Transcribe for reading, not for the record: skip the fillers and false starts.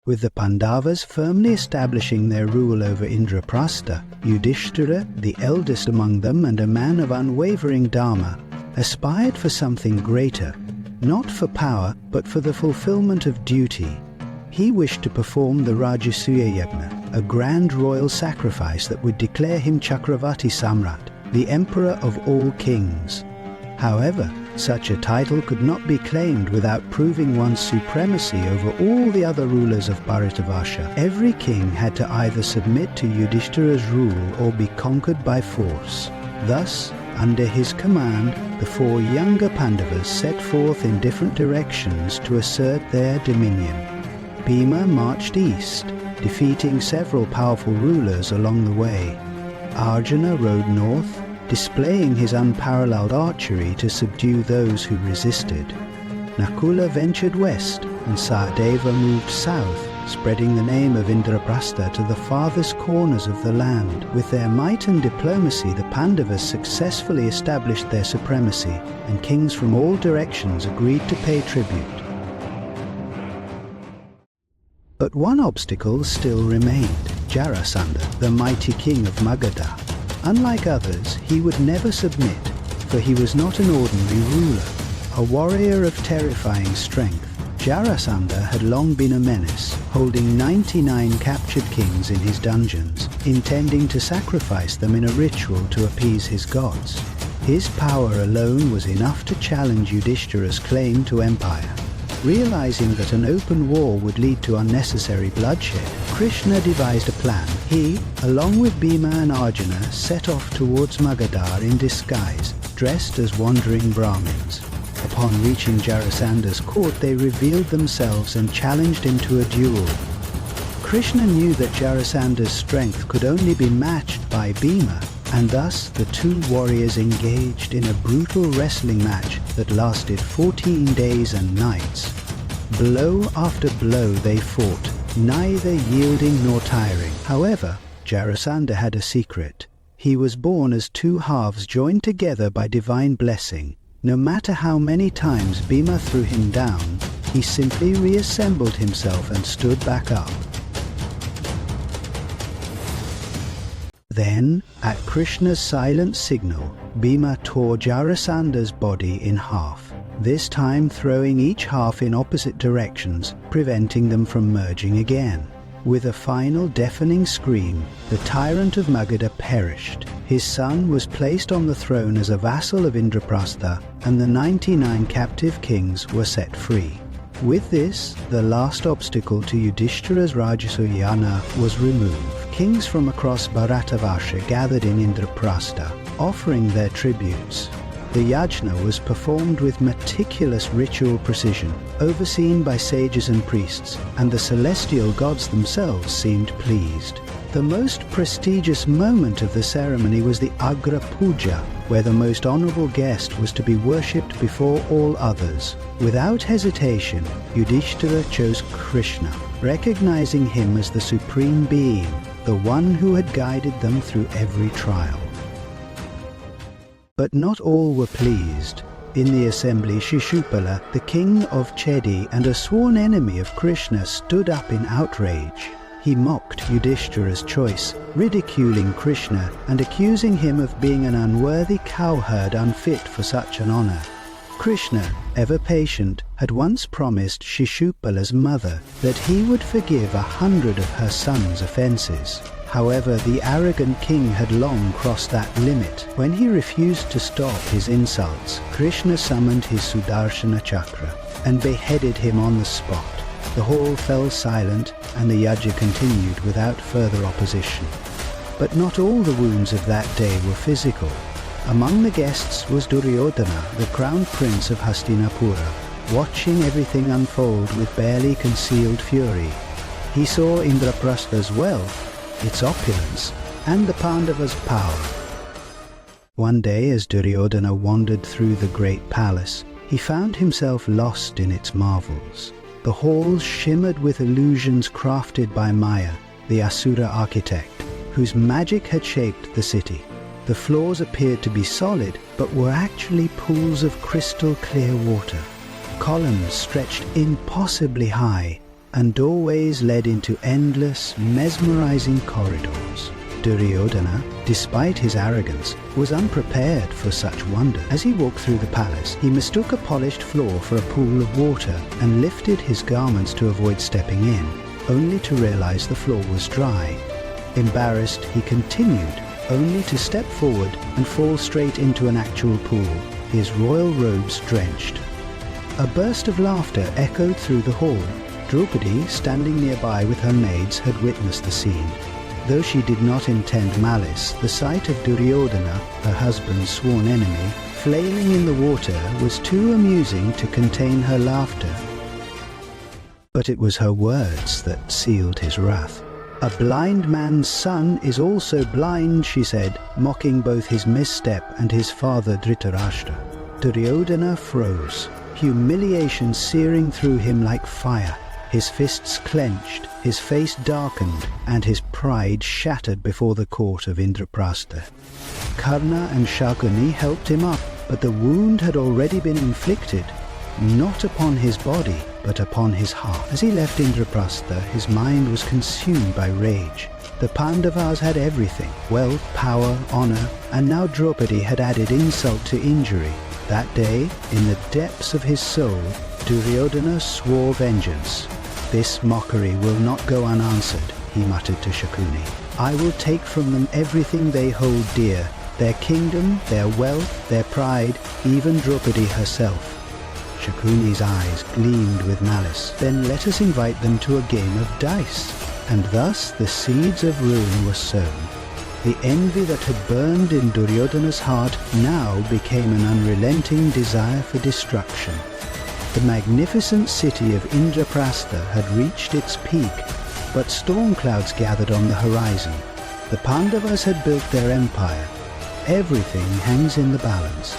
With the Pandavas firmly establishing their rule over Indraprastha, Yudhishthira, the eldest among them and a man of unwavering dharma, aspired for something greater, not for power but for the fulfillment of duty. He wished to perform the Rajasuya Yajna, a grand royal sacrifice that would declare him Chakravarti Samrat, the emperor of all kings. However, such a title could not be claimed without proving one's supremacy over all the other rulers of Bharatavarsha. Every king had to either submit to Yudhishthira's rule or be conquered by force. Thus, under his command, the four younger Pandavas set forth in different directions to assert their dominion. Bhima marched east, defeating several powerful rulers along the way. Arjuna rode north, displaying his unparalleled archery to subdue those who resisted. Nakula ventured west, and Sahadeva moved south, spreading the name of Indraprastha to the farthest corners of the land. With their might and diplomacy, the Pandavas successfully established their supremacy, and kings from all directions agreed to pay tribute. But one obstacle still remained: Jarasandha, the mighty king of Magadha. Unlike others, he would never submit, for he was not an ordinary ruler. A warrior of terrifying strength, Jarasandha had long been a menace, holding 99 captured kings in his dungeons, intending to sacrifice them in a ritual to appease his gods. His power alone was enough to challenge Yudhishthira's claim to empire. Realizing that an open war would lead to unnecessary bloodshed, Krishna devised a plan. He, along with Bhima and Arjuna, set off towards Magadha in disguise, dressed as wandering Brahmins. Upon reaching Jarasandha's court, they revealed themselves and challenged him to a duel. Krishna knew that Jarasandha's strength could only be matched by Bhima, and thus the two warriors engaged in a brutal wrestling match that lasted 14 days and nights. Blow after blow they fought, neither yielding nor tiring. However, Jarasandha had a secret. He was born as two halves joined together by divine blessing. No matter how many times Bhima threw him down, he simply reassembled himself and stood back up. Then, at Krishna's silent signal, Bhima tore Jarasandha's body in half, this time throwing each half in opposite directions, preventing them from merging again. With a final deafening scream, the tyrant of Magadha perished. His son was placed on the throne as a vassal of Indraprastha, and the 99 captive kings were set free. With this, the last obstacle to Yudhishthira's Rajasuya Yajna was removed. Kings from across Bharatavarsha gathered in Indraprastha, offering their tributes. The yajna was performed with meticulous ritual precision, overseen by sages and priests, and the celestial gods themselves seemed pleased. The most prestigious moment of the ceremony was the Agra Puja, where the most honorable guest was to be worshipped before all others. Without hesitation, Yudhishthira chose Krishna, recognizing him as the supreme being, the one who had guided them through every trial. But not all were pleased. In the assembly, Shishupala, the king of Chedi and a sworn enemy of Krishna, stood up in outrage. He mocked Yudhishthira's choice, ridiculing Krishna and accusing him of being an unworthy cowherd unfit for such an honor. Krishna, ever patient, had once promised Shishupala's mother that he would forgive 100 of her son's offenses. However, the arrogant king had long crossed that limit. When he refused to stop his insults, Krishna summoned his Sudarshana chakra and beheaded him on the spot. The hall fell silent, and the yajna continued without further opposition. But not all the wounds of that day were physical. Among the guests was Duryodhana, the crown prince of Hastinapura, watching everything unfold with barely concealed fury. He saw Indraprastha's wealth, its opulence, and the Pandavas' power. One day, as Duryodhana wandered through the great palace, he found himself lost in its marvels. The halls shimmered with illusions crafted by Maya, the Asura architect, whose magic had shaped the city. The floors appeared to be solid, but were actually pools of crystal clear water. Columns stretched impossibly high, and doorways led into endless, mesmerizing corridors. Duryodhana, despite his arrogance, was unprepared for such wonder. As he walked through the palace, he mistook a polished floor for a pool of water and lifted his garments to avoid stepping in, only to realize the floor was dry. Embarrassed, he continued, only to step forward and fall straight into an actual pool, his royal robes drenched. A burst of laughter echoed through the hall. Draupadi, standing nearby with her maids, had witnessed the scene. Though she did not intend malice, the sight of Duryodhana, her husband's sworn enemy, flailing in the water was too amusing to contain her laughter. But it was her words that sealed his wrath. "A blind man's son is also blind," she said, mocking both his misstep and his father Dhritarashtra. Duryodhana froze, humiliation searing through him like fire. His fists clenched, his face darkened, and his pride shattered before the court of Indraprastha. Karna and Shakuni helped him up, but the wound had already been inflicted, not upon his body, but upon his heart. As he left Indraprastha, his mind was consumed by rage. The Pandavas had everything, wealth, power, honor, and now Draupadi had added insult to injury. That day, in the depths of his soul, Duryodhana swore vengeance. "This mockery will not go unanswered," he muttered to Shakuni. "I will take from them everything they hold dear, their kingdom, their wealth, their pride, even Draupadi herself." Shakuni's eyes gleamed with malice. "Then let us invite them to a game of dice." And thus the seeds of ruin were sown. The envy that had burned in Duryodhana's heart now became an unrelenting desire for destruction. The magnificent city of Indraprastha had reached its peak, but storm clouds gathered on the horizon. The Pandavas had built their empire. Everything hangs in the balance.